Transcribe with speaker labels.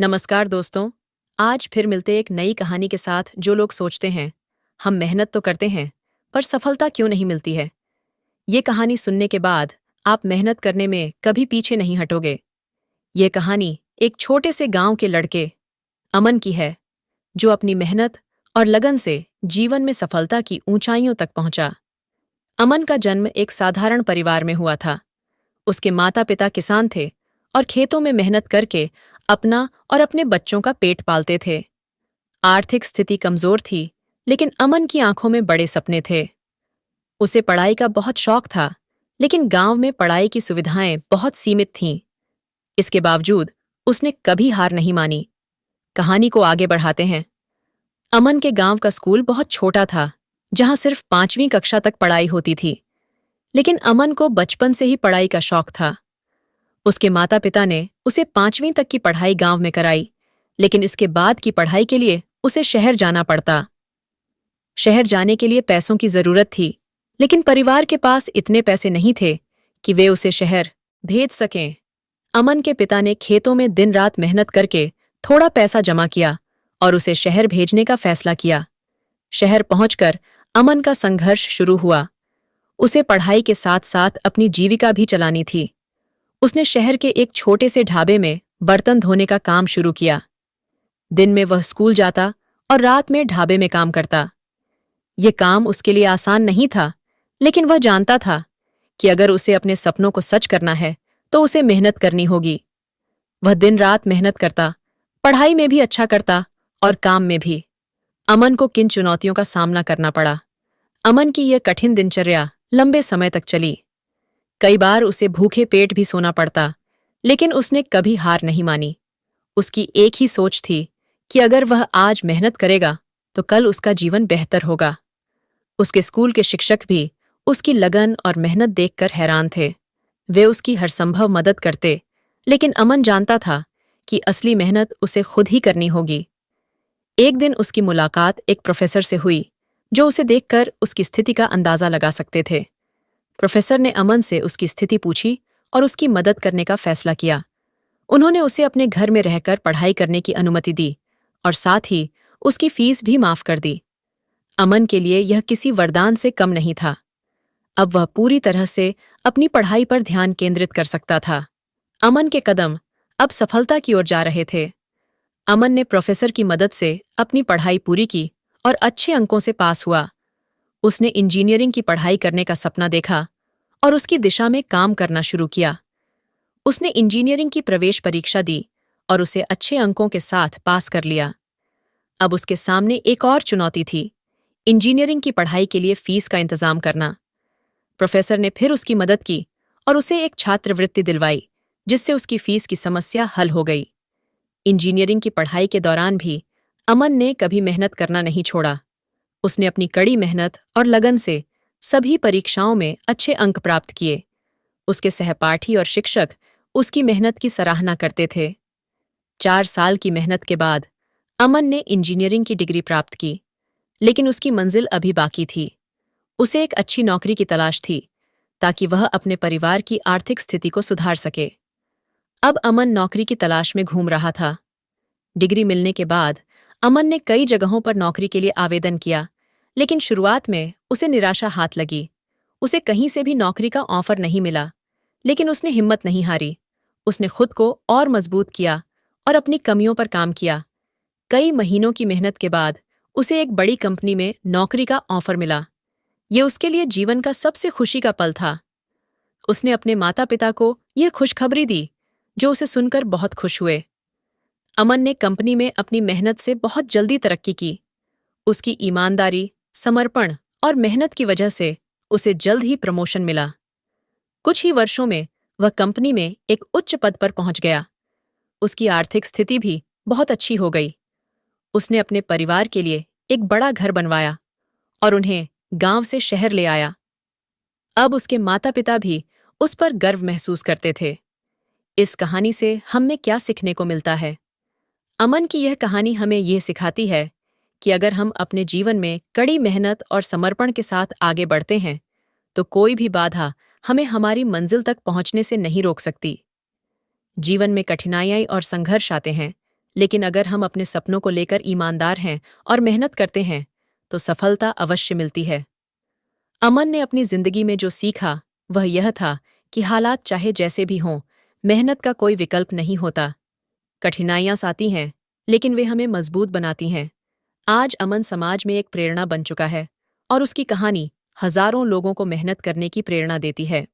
Speaker 1: नमस्कार दोस्तों। आज फिर मिलते एक नई कहानी के साथ। जो लोग सोचते हैं हम मेहनत तो करते हैं पर सफलता क्यों नहीं मिलती है, ये कहानी सुनने के बाद आप मेहनत करने में कभी पीछे नहीं हटोगे। ये कहानी एक छोटे से गांव के लड़के अमन की है, जो अपनी मेहनत और लगन से जीवन में सफलता की ऊंचाइयों तक पहुंचा। अमन का जन्म एक साधारण परिवार में हुआ था। उसके माता पिता किसान थे और खेतों में मेहनत करके अपना और अपने बच्चों का पेट पालते थे। आर्थिक स्थिति कमजोर थी, लेकिन अमन की आंखों में बड़े सपने थे। उसे पढ़ाई का बहुत शौक था, लेकिन गांव में पढ़ाई की सुविधाएं बहुत सीमित थीं। इसके बावजूद उसने कभी हार नहीं मानी। कहानी को आगे बढ़ाते हैं। अमन के गांव का स्कूल बहुत छोटा था, जहां सिर्फ 5वीं कक्षा तक पढ़ाई होती थी। लेकिन अमन को बचपन से ही पढ़ाई का शौक था। उसके माता पिता ने उसे 5वीं तक की पढ़ाई गांव में कराई, लेकिन इसके बाद की पढ़ाई के लिए उसे शहर जाना पड़ता। शहर जाने के लिए पैसों की जरूरत थी, लेकिन परिवार के पास इतने पैसे नहीं थे कि वे उसे शहर भेज सकें। अमन के पिता ने खेतों में दिन रात मेहनत करके थोड़ा पैसा जमा किया और उसे शहर भेजने का फैसला किया। शहर पहुंचकर अमन का संघर्ष शुरू हुआ। उसे पढ़ाई के साथ साथ अपनी जीविका भी चलानी थी। उसने शहर के एक छोटे से ढाबे में बर्तन धोने का काम शुरू किया। दिन में वह स्कूल जाता और रात में ढाबे में काम करता। ये काम उसके लिए आसान नहीं था, लेकिन वह जानता था कि अगर उसे अपने सपनों को सच करना है तो उसे मेहनत करनी होगी। वह दिन रात मेहनत करता, पढ़ाई में भी अच्छा करता और काम में भी। अमन को किन चुनौतियों का सामना करना पड़ा। अमन की यह कठिन दिनचर्या लंबे समय तक चली। कई बार उसे भूखे पेट भी सोना पड़ता, लेकिन उसने कभी हार नहीं मानी। उसकी एक ही सोच थी कि अगर वह आज मेहनत करेगा तो कल उसका जीवन बेहतर होगा। उसके स्कूल के शिक्षक भी उसकी लगन और मेहनत देखकर हैरान थे। वे उसकी हर संभव मदद करते, लेकिन अमन जानता था कि असली मेहनत उसे खुद ही करनी होगी। एक दिन उसकी मुलाकात एक प्रोफेसर से हुई, जो उसे देखकर उसकी स्थिति का अंदाजा लगा सकते थे। प्रोफेसर ने अमन से उसकी स्थिति पूछी और उसकी मदद करने का फैसला किया। उन्होंने उसे अपने घर में रहकर पढ़ाई करने की अनुमति दी और साथ ही उसकी फीस भी माफ कर दी। अमन के लिए यह किसी वरदान से कम नहीं था। अब वह पूरी तरह से अपनी पढ़ाई पर ध्यान केंद्रित कर सकता था। अमन के कदम अब सफलता की ओर जा रहे थे। अमन ने प्रोफेसर की मदद से अपनी पढ़ाई पूरी की और अच्छे अंकों से पास हुआ। उसने इंजीनियरिंग की पढ़ाई करने का सपना देखा और उसकी दिशा में काम करना शुरू किया। उसने इंजीनियरिंग की प्रवेश परीक्षा दी और उसे अच्छे अंकों के साथ पास कर लिया। अब उसके सामने एक और चुनौती थी, इंजीनियरिंग की पढ़ाई के लिए फीस का इंतजाम करना। प्रोफेसर ने फिर उसकी मदद की और उसे एक छात्रवृत्ति दिलवाई, जिससे उसकी फीस की समस्या हल हो गई। इंजीनियरिंग की पढ़ाई के दौरान भी अमन ने कभी मेहनत करना नहीं छोड़ा। उसने अपनी कड़ी मेहनत और लगन से सभी परीक्षाओं में अच्छे अंक प्राप्त किए। उसके सहपाठी और शिक्षक उसकी मेहनत की सराहना करते थे। 4 साल की मेहनत के बाद अमन ने इंजीनियरिंग की डिग्री प्राप्त की, लेकिन उसकी मंजिल अभी बाकी थी। उसे एक अच्छी नौकरी की तलाश थी, ताकि वह अपने परिवार की आर्थिक स्थिति को सुधार सके। अब अमन नौकरी की तलाश में घूम रहा था। डिग्री मिलने के बाद अमन ने कई जगहों पर नौकरी के लिए आवेदन किया, लेकिन शुरुआत में उसे निराशा हाथ लगी। उसे कहीं से भी नौकरी का ऑफर नहीं मिला, लेकिन उसने हिम्मत नहीं हारी। उसने खुद को और मजबूत किया और अपनी कमियों पर काम किया। कई महीनों की मेहनत के बाद उसे एक बड़ी कंपनी में नौकरी का ऑफर मिला। ये उसके लिए जीवन का सबसे खुशी का पल था। उसने अपने माता पिता को यह खुशखबरी दी, जो उसे सुनकर बहुत खुश हुए। अमन ने कंपनी में अपनी मेहनत से बहुत जल्दी तरक्की की। उसकी ईमानदारी, समर्पण और मेहनत की वजह से उसे जल्द ही प्रमोशन मिला। कुछ ही वर्षों में वह कंपनी में एक उच्च पद पर पहुंच गया। उसकी आर्थिक स्थिति भी बहुत अच्छी हो गई। उसने अपने परिवार के लिए एक बड़ा घर बनवाया और उन्हें गांव से शहर ले आया। अब उसके माता पिता भी उस पर गर्व महसूस करते थे। इस कहानी से हमें क्या सीखने को मिलता है? अमन की यह कहानी हमें यह सिखाती है कि अगर हम अपने जीवन में कड़ी मेहनत और समर्पण के साथ आगे बढ़ते हैं, तो कोई भी बाधा हमें हमारी मंजिल तक पहुंचने से नहीं रोक सकती। जीवन में कठिनाइयां और संघर्ष आते हैं, लेकिन अगर हम अपने सपनों को लेकर ईमानदार हैं और मेहनत करते हैं, तो सफलता अवश्य मिलती है। अमन ने अपनी जिंदगी में जो सीखा, वह यह था कि हालात चाहे जैसे भी हों, मेहनत का कोई विकल्प नहीं होता। कठिनाइयां आती हैं, लेकिन वे हमें मजबूत बनाती हैं। आज अमन समाज में एक प्रेरणा बन चुका है और उसकी कहानी हजारों लोगों को मेहनत करने की प्रेरणा देती है।